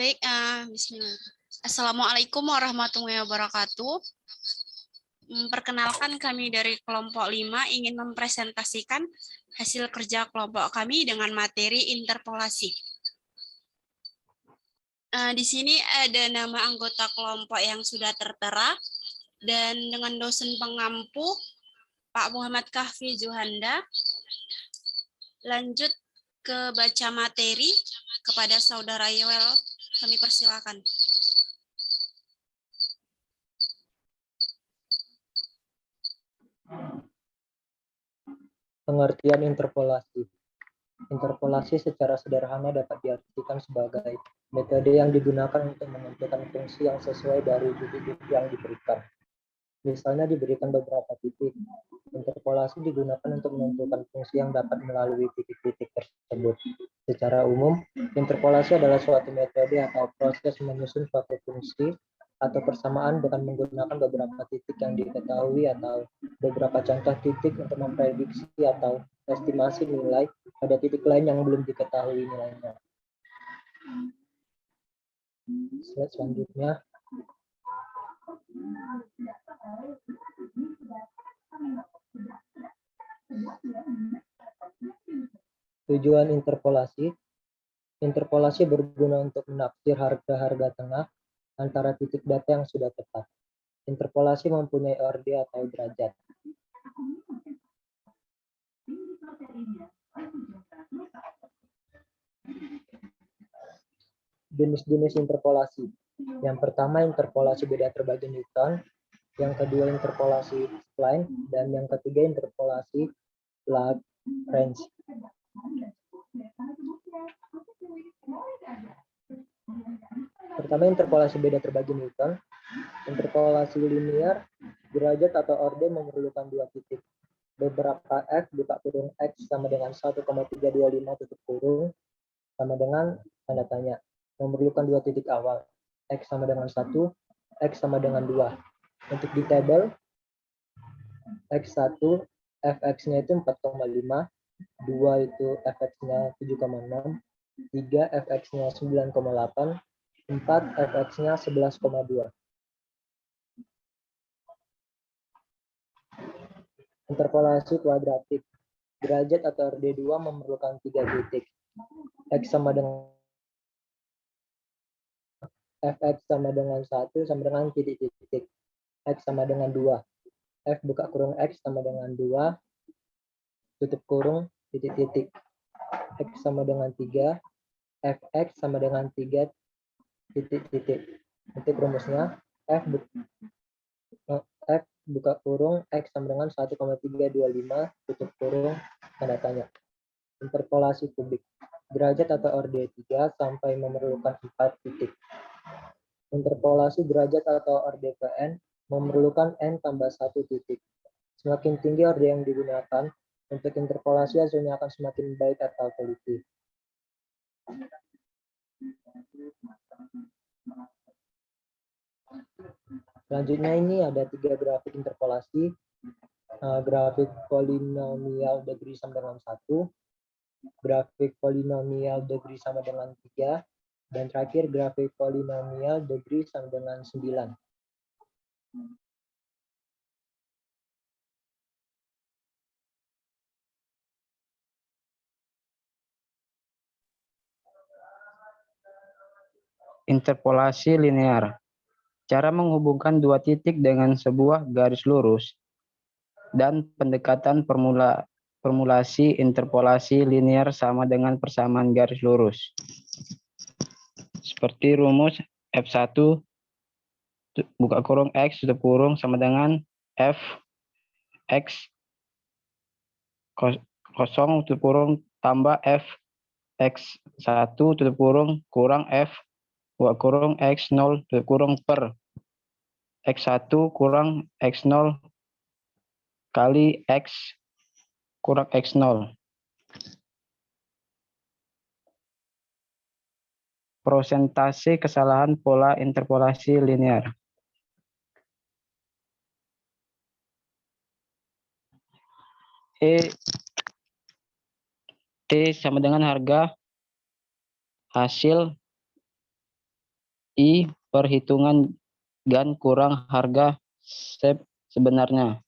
Baik, bismillah. Assalamualaikum warahmatullahi wabarakatuh. Perkenalkan, kami dari kelompok 5 ingin mempresentasikan hasil kerja kelompok kami dengan materi interpolasi. Di sini ada nama anggota kelompok yang sudah tertera dan dengan dosen pengampu Pak Muhammad Kahfi Juhanda. Lanjut ke baca materi kepada Saudara Yowel, kami persilakan. Pengertian interpolasi. Interpolasi secara sederhana dapat diartikan sebagai metode yang digunakan untuk menentukan fungsi yang sesuai dari titik yang diberikan. Misalnya diberikan beberapa titik. Interpolasi digunakan untuk menentukan fungsi yang dapat melalui titik-titik tersebut. Secara umum, interpolasi adalah suatu metode atau proses menyusun suatu fungsi atau persamaan dengan menggunakan beberapa titik yang diketahui atau beberapa contoh titik untuk memprediksi atau estimasi nilai pada titik lain yang belum diketahui nilainya. Slide selanjutnya. Tujuan interpolasi. Interpolasi berguna untuk menaksir harga-harga tengah antara titik data yang sudah tepat. Interpolasi mempunyai orde atau derajat. Jenis-jenis interpolasi. Yang pertama, interpolasi beda terbagi Newton. Yang kedua, interpolasi spline. Dan yang ketiga, interpolasi Lagrange. Pertama, interpolasi beda terbagi Newton. Interpolasi linear, derajat atau orde memerlukan dua titik. Beberapa f buka kurung x sama dengan 1,325 tutup kurung sama dengan tanda tanya. Memerlukan dua titik awal. X sama dengan 1, X sama dengan 2. Untuk di tabel, X1, fx-nya itu 4,5, 2 itu fx-nya 7,6, 3 fx-nya 9,8, 4 fx-nya 11,2. Interpolasi kuadratik. Derajat atau RD2 memerlukan 3 titik. X sama dengan fx sama dengan 1 sama dengan titik-titik. X sama dengan 2. F buka kurung X sama dengan 2, tutup kurung, titik-titik. X sama dengan 3, fx sama dengan 3, titik-titik. Nanti rumusnya, F buka kurung, X sama dengan 1,325, tutup kurung, tanda tanya. Interpolasi kubik. Derajat atau orde 3 sampai memerlukan 4 titik. Interpolasi derajat atau orde Pn memerlukan n tambah 1 titik. Semakin tinggi orde yang digunakan, untuk interpolasi hasilnya akan semakin baik atau teliti. Selanjutnya ini ada 3 grafik interpolasi. Grafik polinomial degree sama dengan 1, grafik polinomial degree sama dengan 3, dan terakhir grafik polinomial degree sama dengan 9. Interpolasi linear. Cara menghubungkan dua titik dengan sebuah garis lurus dan pendekatan formulasi interpolasi linear sama dengan persamaan garis lurus. Seperti rumus F1 buka kurung X tutup kurung sama dengan F X kosong tutup kurung tambah F X1 tutup kurung kurang F buka kurung X0 tutup kurung per X1 kurang X0 kali X kurang X0. Persentase kesalahan pola interpolasi linear. T sama dengan harga hasil I. Perhitungan gan kurang harga sebenarnya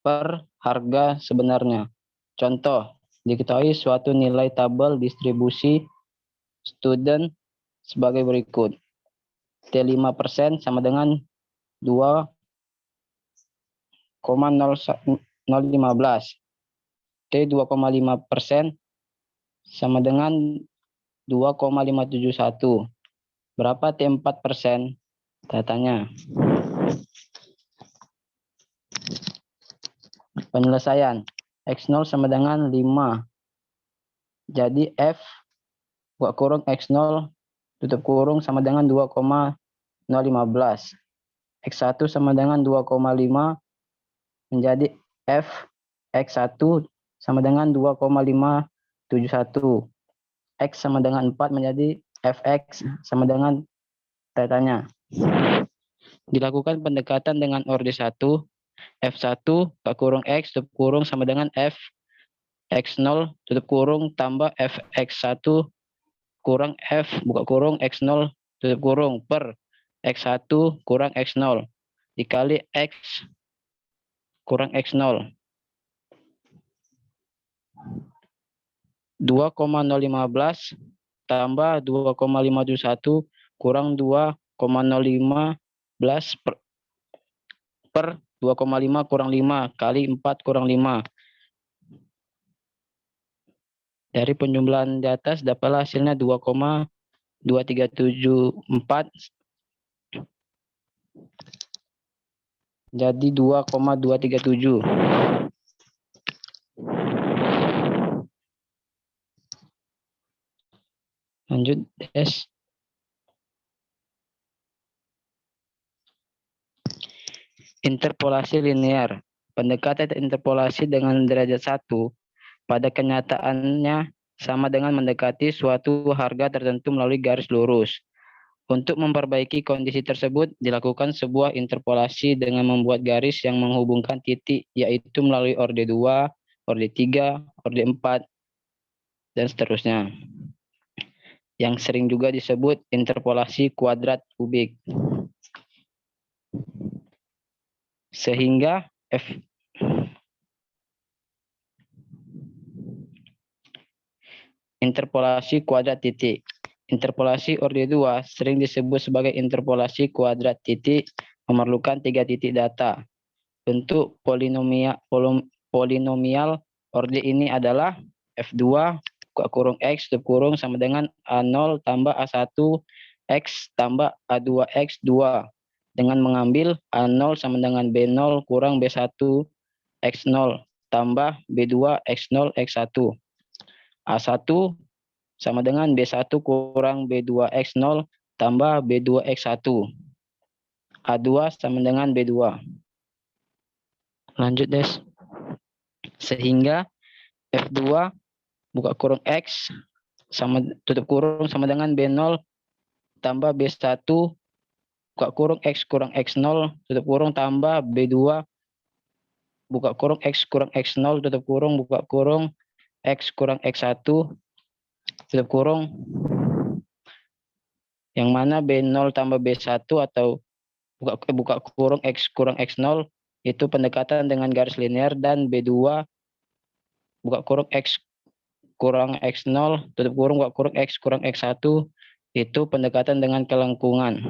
per harga sebenarnya. Contoh, diketahui suatu nilai tabel distribusi student sebagai berikut. T5% sama dengan 2,015. T2,5% sama dengan 2,571. Berapa T4%? Tanya. Penyelesaian. X0 sama dengan 5. Jadi F buka kurung X0 tutup kurung sama dengan 2,015. X1 sama dengan 2,5 menjadi F X1 sama dengan 2,571. X sama dengan 4 menjadi Fx sama dengan tanya. Dilakukan pendekatan dengan orde 1, F1 buka kurung X tutup kurung sama dengan F X0 tutup kurung tambah Fx1 kurang F buka kurung X0 tutup kurung per X1 kurang X0 dikali X kurang X0. 2,015 tambah 2,571 kurang 2,015 per 2,5 kurang 5 kali 4 kurang 5. Dari penjumlahan di atas dapatlah hasilnya 2,2374 jadi 2,237. Lanjut, Des. Interpolasi linear. Pendekatan interpolasi dengan derajat 1 pada kenyataannya sama dengan mendekati suatu harga tertentu melalui garis lurus. Untuk memperbaiki kondisi tersebut, dilakukan sebuah interpolasi dengan membuat garis yang menghubungkan titik, yaitu melalui orde 2, orde 3, orde 4, dan seterusnya. Yang sering juga disebut interpolasi kuadrat kubik. Sehingga interpolasi kuadrat titik. Interpolasi orde 2 sering disebut sebagai interpolasi kuadrat titik, memerlukan 3 titik data. Bentuk polinomial orde ini adalah F2 buka kurung X tutup kurung sama dengan A0 tambah A1 X tambah A2 X2 dengan mengambil A0 sama dengan B0 kurang B1 X0 tambah B2 X0 X1. A1 sama dengan B1 kurang B2 X0 tambah B2 X1. A2 sama dengan B2. Lanjut, Des. Sehingga F2 buka kurung X sama tutup kurung sama dengan B0 tambah B1 buka kurung X kurang X0 tutup kurung tambah B2 buka kurung X kurang X0 tutup kurung buka kurung X kurang X1 tutup kurung, yang mana B0 tambah B1 atau buka kurung X kurang X0 itu pendekatan dengan garis linear, dan B2 buka kurung X kurang X0 tutup kurung buka kurung X kurang X1 itu pendekatan dengan kelengkungan.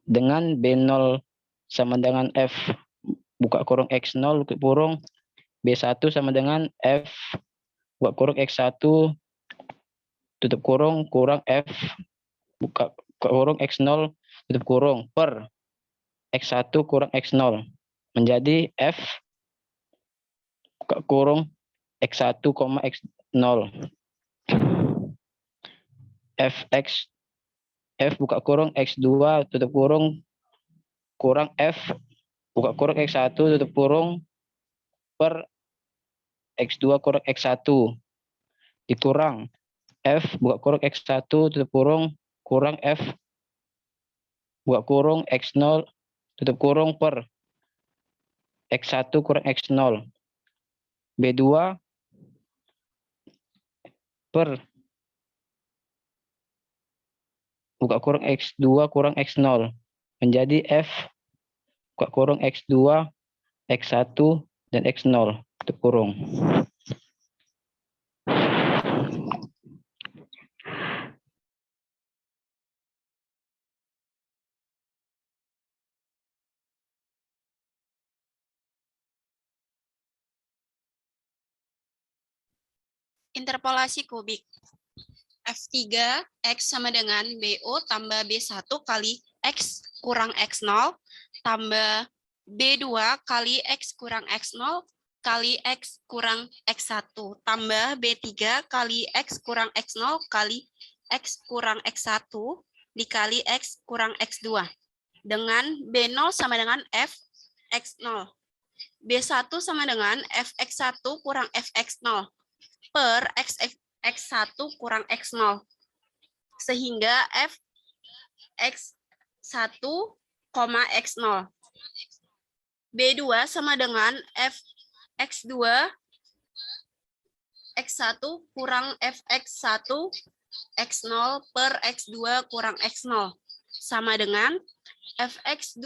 Dengan B0 sama dengan F buka kurung X0 tutup kurung, B1 sama dengan F buka kurung X1 tutup kurung kurang F buka kurung X0 tutup kurung per X1 kurang X0 menjadi F buka kurung X1, X0 F buka kurung X2 tutup kurung kurang F buka kurung X1 tutup kurung per X2 kurang X1 dikurang F buka kurung X1 tutup kurung kurang F buka kurung X0 tutup kurung per X1 kurang X0 B2 per buka kurung X2 kurang X0 menjadi F buka kurung X2, X1, dan X0 tutup kurung. Interpolasi kubik. F3 X sama dengan BO tambah B1 kali X kurang X0 tambah B2 kali X kurang X0 kali X kurang X1 tambah B3 kali X kurang X0 kali X kurang X1 dikali X kurang X2 dengan B0 sama dengan F X0. B1 sama dengan Fx1 kurang Fx0 per X1 kurang X0. Sehingga Fx1, X0. B2 sama dengan Fx2, X1 kurang Fx1, X0 per X2 kurang X0. Sama dengan Fx2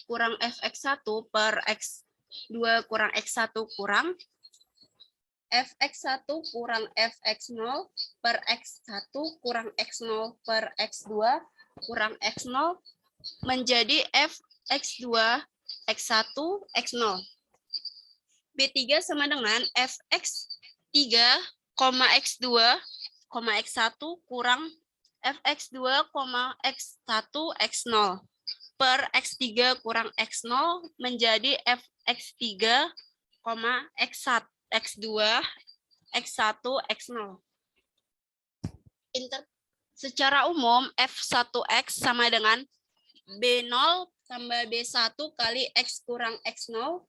kurang Fx1 per X2 kurang X1 kurang Fx1 kurang Fx0 per X1 kurang X0 per X2 kurang X0 menjadi Fx2 X1 X0. B3 sama dengan Fx3, X2, X1 kurang Fx2, X1 X0 per X3 kurang X0 menjadi Fx3, X2, X1, X0. Secara umum, F1X sama dengan B0 tambah B1 kali X kurang X0,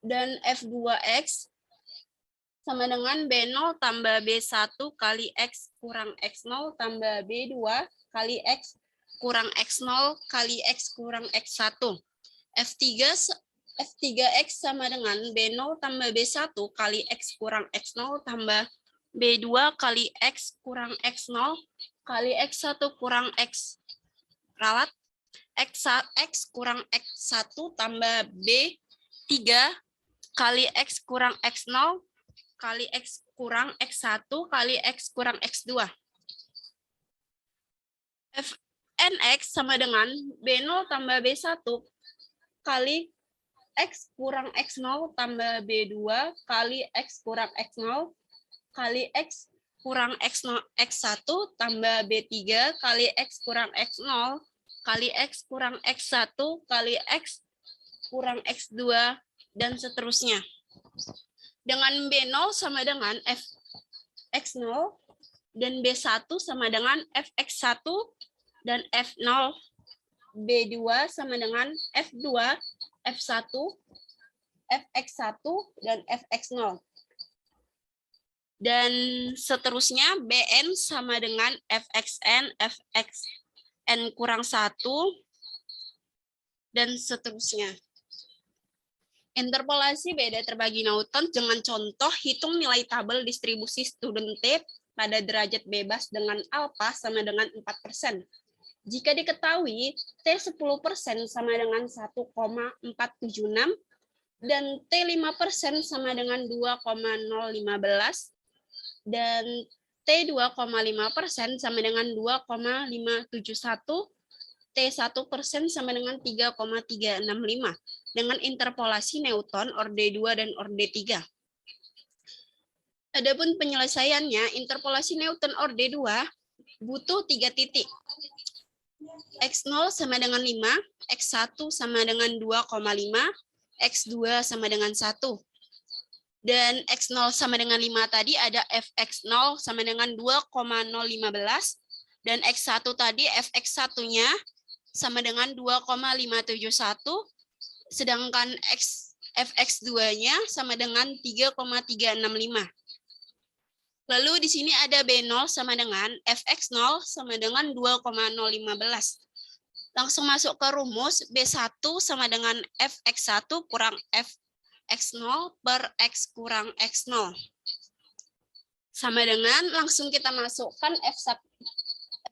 dan F2X sama dengan B0 tambah B1 kali X kurang X0 tambah B2 kali X kurang X0 kali X kurang X1. F3X sama dengan B0 tambah B1 kali X kurang X0 tambah B2 kali X kurang X0 kali X1 kurang X ralat X kurang X1 tambah B3 kali X kurang X0 kali X kurang X1 kali X kurang X2. Fnx sama dengan B0 tambah B1 kali X kurang X0 tambah B2 kali X kurang X0 kali X kurang X1 tambah B3 kali X kurang X0 kali X kurang X1 kali X kurang X2 dan seterusnya. Dengan B0 sama dengan Fx0 dan B1 sama dengan Fx1 dan F0. B2 sama dengan F2, F1, Fx1, dan Fx0. Dan seterusnya Bn sama dengan Fxn, Fxn kurang 1, dan seterusnya. Interpolasi beda terbagi Newton dengan contoh hitung nilai tabel distribusi student T pada derajat bebas dengan alfa sama dengan 4%. Jika diketahui T 10% sama dengan 1,476 dan T 5% sama dengan 2,015 dan T 2,5% sama dengan 2,571, T 1% sama dengan 3,365 dengan interpolasi Newton orde 2 dan orde 3. Adapun penyelesaiannya, interpolasi Newton orde 2 butuh 3 titik. X0 sama dengan 5, X1 sama dengan 2,5, X2 sama dengan 1. Dan X0 sama dengan 5 tadi ada Fx0 sama dengan 2,015, dan X1 tadi Fx1-nya sama dengan 2,571, sedangkan Fx2-nya sama dengan 3,365. Lalu di sini ada B0 sama dengan Fx0 sama dengan 2,015. Langsung masuk ke rumus, B1 sama dengan Fx1 kurang Fx0 per X kurang X0. Sama dengan, langsung kita masukkan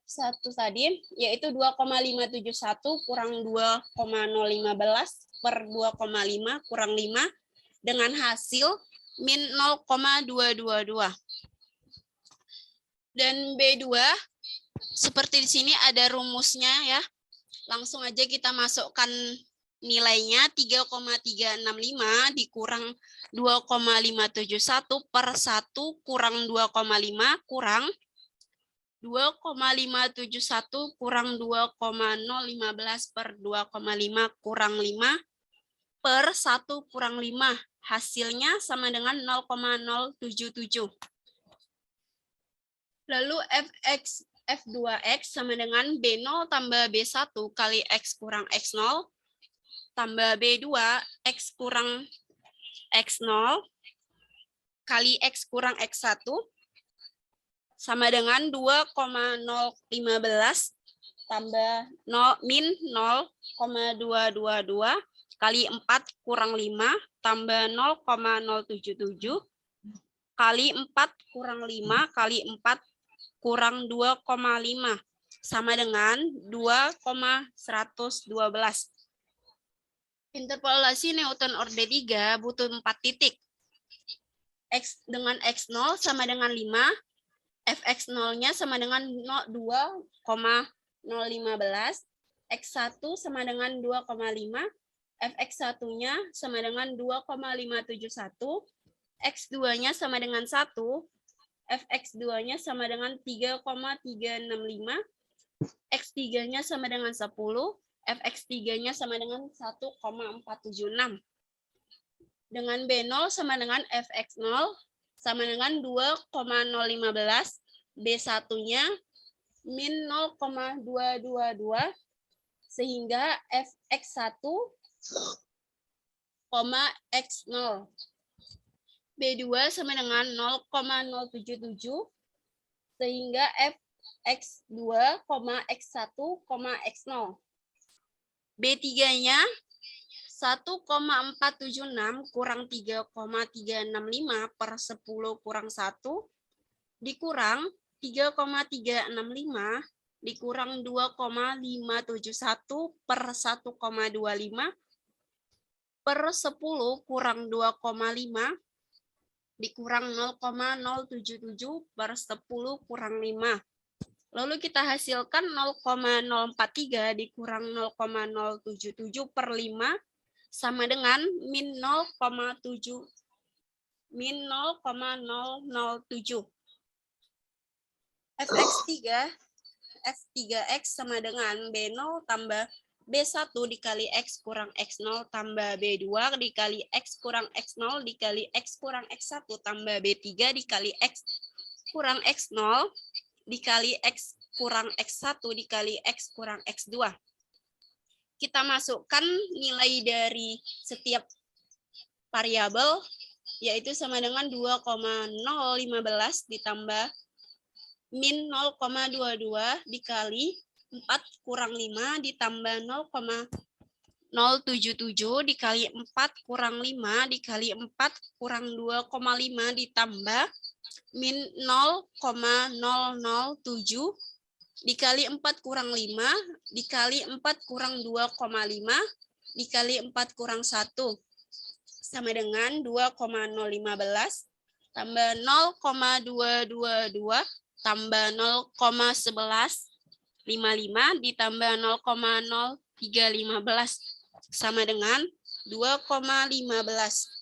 F1 tadi, yaitu 2,571 kurang 2,015 per 2,5 kurang 5 dengan hasil min 0,222. Dan B2, seperti di sini ada rumusnya ya. Langsung aja kita masukkan nilainya 3,365 dikurang 2,571 per 1 kurang 2,5 kurang 2,571 kurang 2,015 per 2,5 kurang 5 per 1 kurang 5. Hasilnya sama dengan 0,077. Lalu F2X sama dengan B0 tambah B1 kali X kurang X0 tambah B2 X kurang X0 kali X kurang X1 sama dengan 2,015 tambah min 0,222 kali 4 kurang 5 tambah 0,077 kali 4 kurang 5 kali 4 kurang 2,5 sama dengan 2,112. Interpolasi Newton orde 3 butuh 4 titik. X dengan X0 sama dengan 5, Fx0-nya sama dengan 2,015, X1 sama dengan 2,5, Fx1-nya sama dengan 2,571, X2-nya sama dengan 1, Fx2-nya sama dengan 3,365, X3-nya sama dengan 10, Fx3-nya sama dengan 1,476. Dengan B0 sama dengan Fx0 sama dengan 2,015, B1-nya min 0,222, sehingga Fx1, X0. B2 sama dengan 0,077, sehingga Fx2, X1, X0. B3-nya 1,476 kurang 3,365 per 10 kurang 1 dikurang 3,365 dikurang 2,571 per 1,25 per 10 kurang 2,5 dikurang 0,077 per 10 kurang 5. Lalu kita hasilkan 0,043 dikurang 0,077 per 5 sama dengan min 0,007. F3X sama dengan B0 tambah B1 dikali X kurang X0 tambah B2 dikali X kurang X0 dikali X kurang X1 tambah B3 dikali X kurang X0 dikali X kurang X1 dikali X kurang X2. Kita masukkan nilai dari setiap variabel, yaitu sama dengan 2,015 ditambah min 0,22 dikali 4 kurang 5 ditambah 0,077 dikali 4 kurang 5 dikali 4 kurang 2,5 ditambah min 0,007 dikali 4 kurang 5 dikali 4 kurang 2,5 dikali 4 kurang 1 sama dengan 2,015 tambah 0,222 tambah 0,1155 ditambah 0,0315 sama dengan 2,15.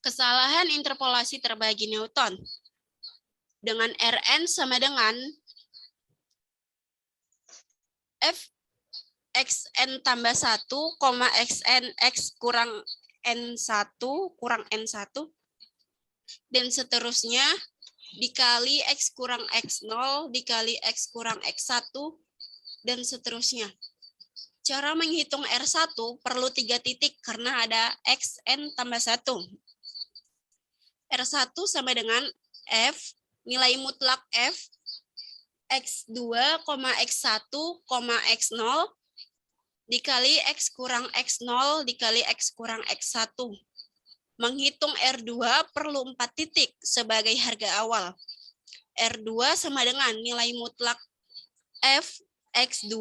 Kesalahan interpolasi terbagi Newton. Dengan Rn sama dengan Fxn tambah 1, xn x kurang N1 kurang N1, dan seterusnya dikali X kurang X0 dikali X kurang X1, dan seterusnya. Cara menghitung R1 perlu 3 titik karena ada Xn tambah 1. R1 sama dengan F, nilai mutlak F, X2, X1, X0, dikali X kurang X0, dikali X kurang X1. Menghitung R2 perlu 4 titik sebagai harga awal. R2 sama dengan nilai mutlak f x2,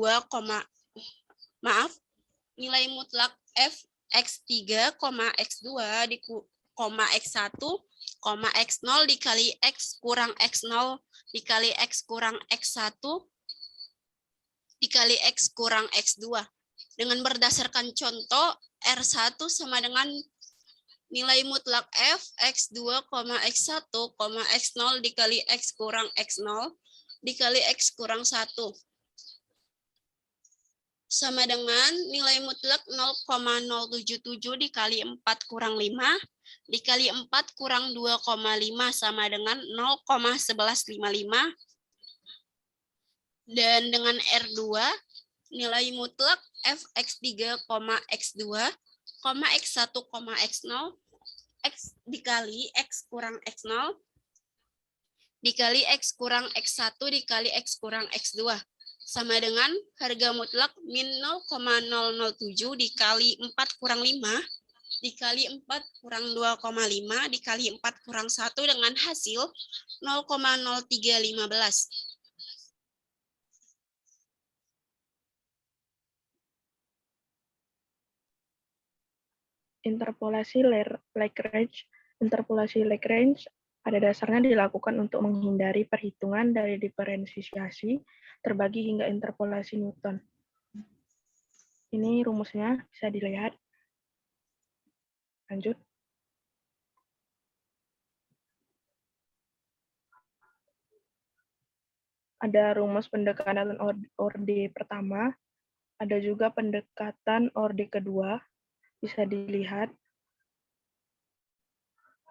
nilai mutlak f x3, x2 di x1, x0 dikali x kurang x0 dikali x kurang x1 dikali x kurang x2. Dengan berdasarkan contoh, R1 sama dengan nilai mutlak f x2, x1, x0 dikali x kurang x0 dikali x kurang 1. Sama dengan nilai mutlak 0,077 dikali 4 kurang 5 dikali 4 kurang 2,5 sama dengan 0,1155. Dan dengan R2, nilai mutlak f x3, x2, x1, x0, x dikali x kurang x0 dikali x kurang x1 dikali x kurang x2. Sama dengan harga mutlak min 0,007 dikali 4 kurang 5 dikali 4 kurang 2,5 dikali 4 kurang 1 dengan hasil 0,0315. Interpolasi Lagrange pada dasarnya dilakukan untuk menghindari perhitungan dari diferensiasi terbagi hingga interpolasi Newton. Ini rumusnya bisa dilihat. Lanjut. Ada rumus pendekatan orde pertama, ada juga pendekatan orde kedua, bisa dilihat.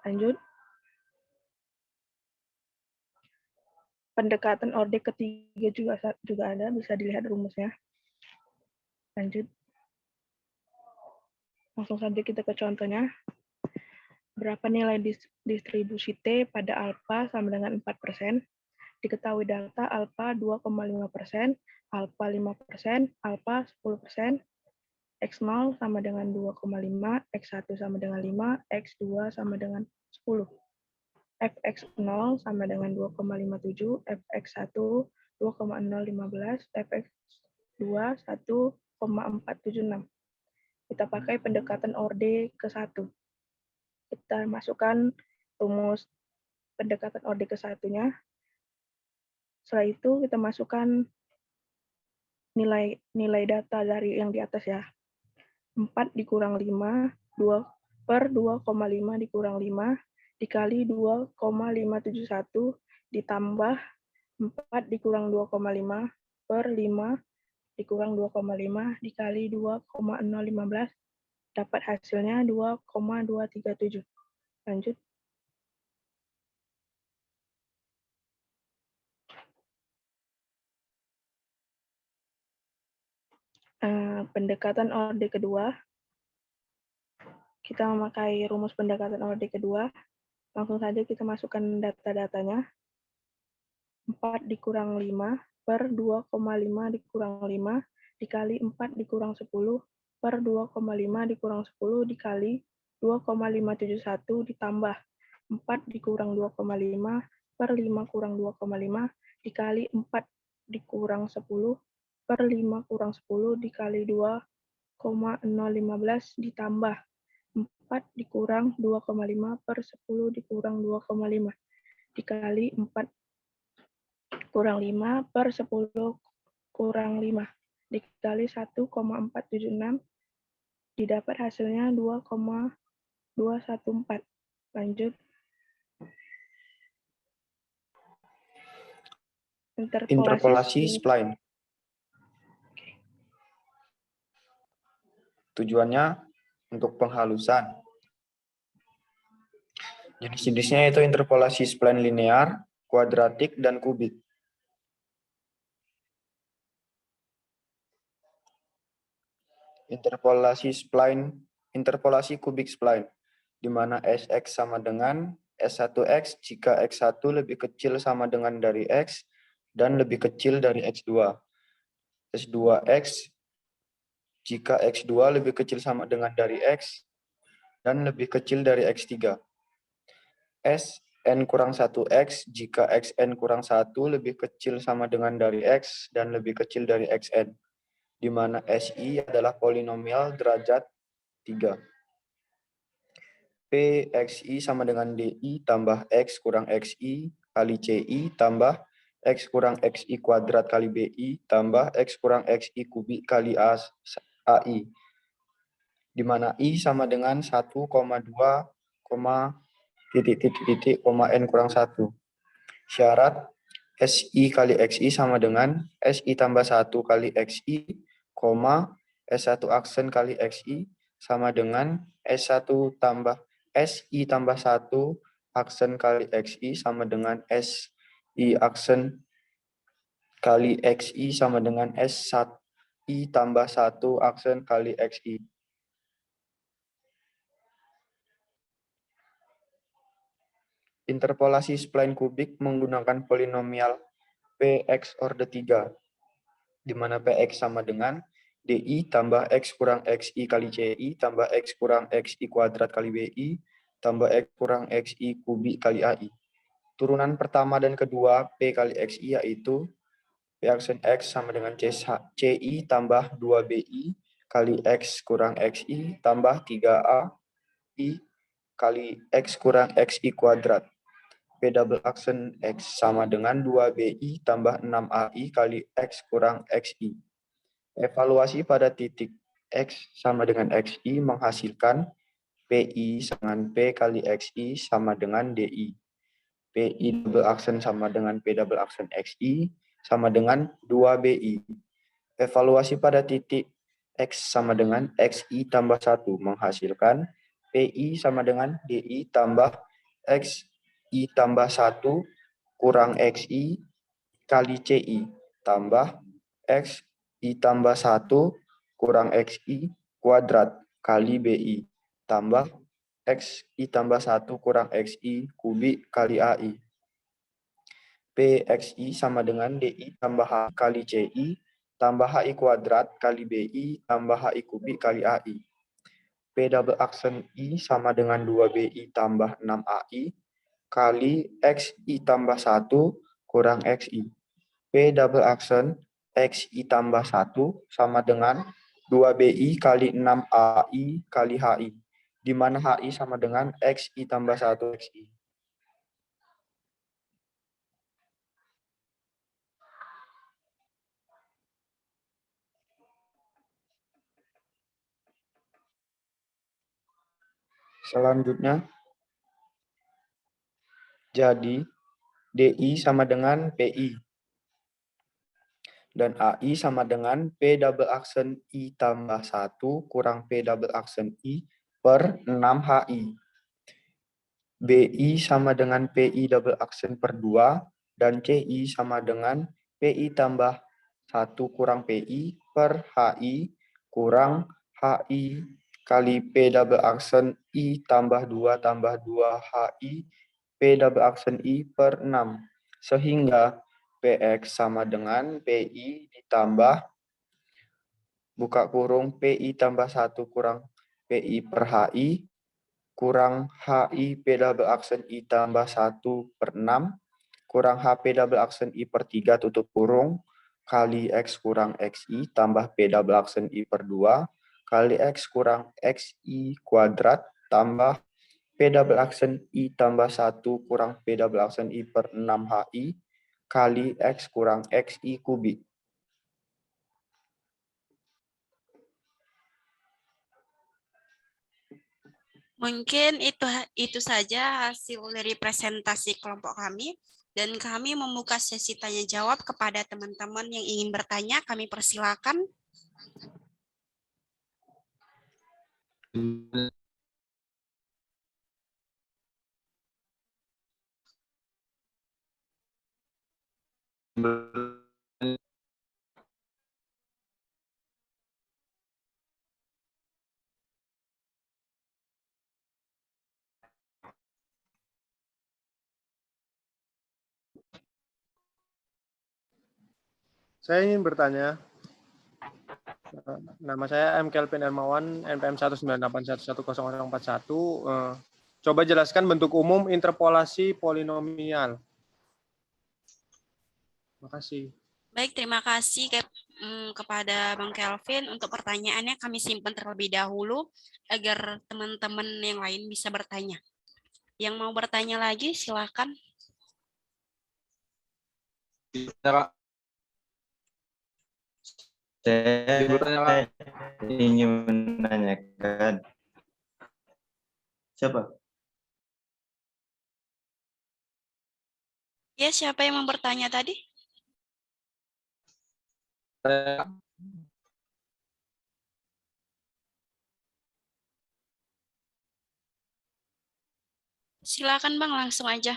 Lanjut. Pendekatan orde ketiga juga ada, bisa dilihat rumusnya. Lanjut. Langsung saja kita ke contohnya. Berapa nilai distribusi T pada alfa sama dengan 4%? Diketahui data alfa 2,5%, alfa 5%, alfa 10%, X0 sama dengan 2,5, X1 sama dengan 5, X2 sama dengan 10. Fx0 sama dengan 2,57, Fx1 2,015, Fx2 1,476. Kita pakai pendekatan orde ke-1. Kita masukkan rumus pendekatan orde ke-1-nya. Setelah itu kita masukkan nilai data dari yang di atas ya. 4 dikurang 5, 2/2,5 dikurang 5, dikali 2,571, ditambah 4 dikurang 2,5 per 5 dikurang 2,5 dikali 2,015, dapat hasilnya 2,237. Lanjut. Pendekatan orde kedua. Kita memakai rumus pendekatan orde kedua. Langsung saja kita masukkan data-datanya. 4 dikurang 5 per 2,5 dikurang 5 dikali 4 dikurang 10 per 2,5 dikurang 10 dikali 2,571 ditambah 4 dikurang 2,5 per 5 kurang 2,5 dikali 4 dikurang 10 per 5 kurang 10 dikali 2,015 ditambah 4 dikurang 2,5 per 10 dikurang 2,5 dikali 4 kurang 5 per 10 kurang 5 dikali 1,476 didapat hasilnya 2,214. Lanjut. Interpolasi spline. Tujuannya untuk penghalusan. Jenis-jenisnya itu interpolasi spline linear, kuadratik, dan kubik. Interpolasi kubik spline, di mana Sx sama dengan S1x jika X1 lebih kecil sama dengan dari X dan lebih kecil dari X2. S2x jika X2 lebih kecil sama dengan dari X dan lebih kecil dari X3. n kurang 1x jika xn kurang 1 lebih kecil sama dengan dari x dan lebih kecil dari xn, di mana SI adalah polinomial derajat 3. PXI sama dengan DI tambah X kurang XI kali CI tambah X kurang XI kuadrat kali BI tambah X kurang XI kubik kali AI, di mana I sama dengan 1,2, n kurang 1. Syarat SI kali XI sama dengan SI tambah 1 kali XI, S1 aksen kali XI sama dengan S1 tambah SI tambah 1 aksen kali XI sama dengan SI aksen kali XI sama dengan SI tambah 1 aksen kali XI. Interpolasi spline kubik menggunakan polinomial PX orde 3, di mana PX sama dengan DI tambah X kurang XI kali CI tambah X kurang XI kuadrat kali BI tambah X kurang XI kubik kali AI. Turunan pertama dan kedua P kali XI yaitu P aksen X sama dengan CI tambah 2BI kali X kurang XI tambah 3AI kali X kurang XI kuadrat. P double aksen X sama dengan 2BI tambah 6AI kali X kurang XI. Evaluasi pada titik X sama dengan XI menghasilkan PI dengan P kali XI sama dengan DI. PI double aksen sama dengan P double aksen XI sama dengan 2BI. Evaluasi pada titik X sama dengan XI tambah 1 menghasilkan PI sama dengan DI tambah XI tambah 1 kurang XI kali CI tambah XI tambah 1 kurang XI kuadrat kali BI tambah XI tambah 1 kurang XI kubik kali AI. PXI sama dengan DI tambah H kali CI tambah HI kuadrat kali BI tambah HI kubik kali AI. P double aksen I sama dengan 2BI tambah 6AI kali XI tambah 1 kurang XI. P double aksen XI tambah 1 sama dengan 2BI kali 6AI kali HI, di mana HI sama dengan XI tambah 1 XI. Selanjutnya, jadi DI sama dengan PI. Dan AI sama dengan P double aksen I tambah 1 kurang P double aksen I per 6HI. BI sama dengan PI double aksen per 2 dan CI sama dengan PI tambah 1 kurang PI per HI kurang HI kali P double aksen I tambah 2 HI P double aksen I per 6. Sehingga PX sama dengan PI ditambah buka kurung PI tambah 1 kurang PI per HI kurang HI P double aksen I tambah 1 per 6 kurang HP double aksen I per 3 tutup kurung kali X kurang XI tambah P double aksen I per 2 kali X kurang XI kuadrat tambah P double aksen I tambah 1 kurang P double aksen I per 6 HI kali X kurang XI kubik. Mungkin itu saja hasil dari presentasi kelompok kami, dan kami membuka sesi tanya jawab kepada teman-teman yang ingin bertanya. Kami persilakan. Saya ingin bertanya. Nama saya M. Kelvin Hermawan, NPM 198111041. Coba jelaskan bentuk umum interpolasi polinomial. Makasih. Baik, terima kasih kepada Bang Kelvin. Untuk pertanyaannya kami simpan terlebih dahulu agar teman-teman yang lain bisa bertanya. Yang mau bertanya lagi, silakan. Saya ingin menanyakan. Siapa? Ya, siapa yang mau bertanya tadi? Silakan Bang, langsung aja.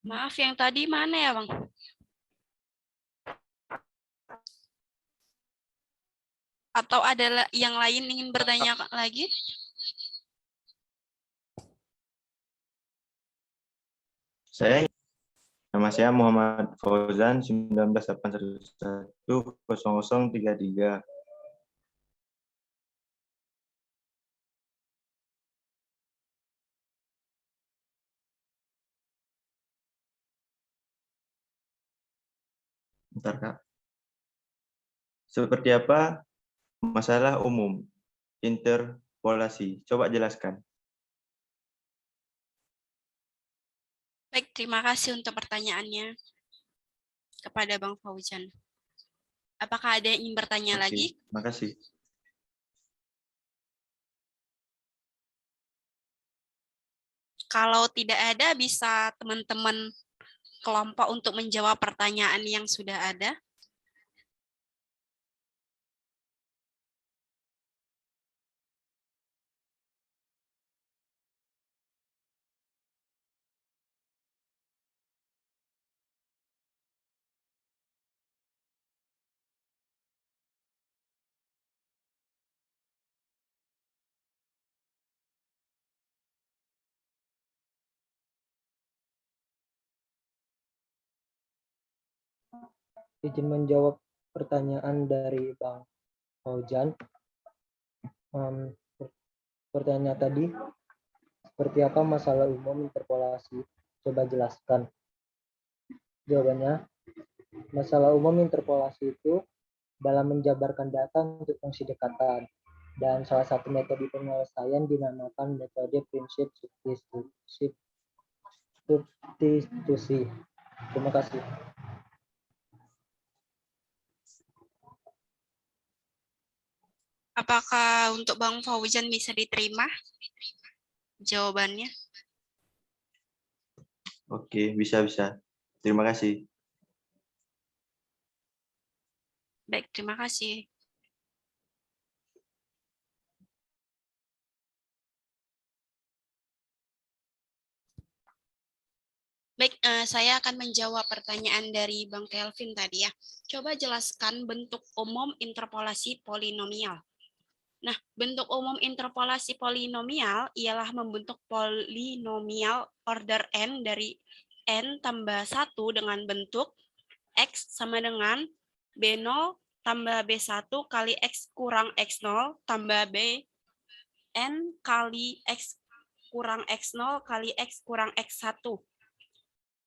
Maaf, yang tadi mana ya Bang? Atau ada yang lain ingin bertanya lagi? Nama saya Muhammad Fauzan 1981100033. Bentar, Kak. Seperti apa masalah umum interpolasi? Coba jelaskan. Baik, terima kasih untuk pertanyaannya kepada Bang Fauzan. Apakah ada yang ingin bertanya lagi? Terima kasih. Kalau tidak ada, bisa teman-teman kelompok untuk menjawab pertanyaan yang sudah ada. Izin menjawab pertanyaan dari Bang Fauzan. Pertanyaan tadi, seperti apa masalah umum interpolasi? Coba jelaskan. Jawabannya, masalah umum interpolasi itu dalam menjabarkan data untuk fungsi dekatan. Dan salah satu metode penyelesaian dinamakan metode prinsip substitusi. Terima kasih. Apakah untuk Bang Fauzan bisa diterima jawabannya? Oke, bisa. Terima kasih. Baik, terima kasih. Baik, saya akan menjawab pertanyaan dari Bang Kelvin tadi ya. Coba jelaskan bentuk umum interpolasi polinomial. Nah, bentuk umum interpolasi polinomial ialah membentuk polinomial order n dari n tambah 1 dengan bentuk x sama dengan b0 tambah b1 kali x kurang x0 tambah b n kali x kurang x0 kali x kurang x1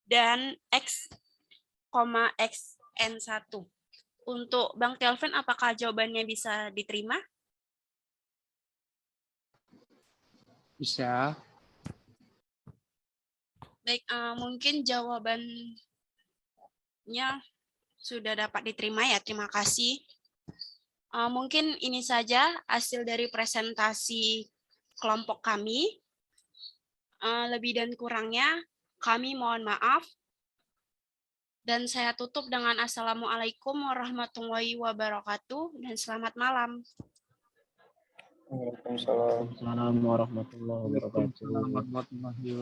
dan x, xn1. Untuk Bang Kelvin, apakah jawabannya bisa diterima? Bisa. Baik, mungkin jawabannya sudah dapat diterima ya. Terima kasih. Mungkin ini saja hasil dari presentasi kelompok kami. Lebih dan kurangnya kami mohon maaf. Dan saya tutup dengan Assalamualaikum warahmatullahi wabarakatuh dan selamat malam. Waalaikumsalam. Assalamualaikum warahmatullahi wabarakatuh. Waalaikumsalam warahmatullahi wabarakatuh.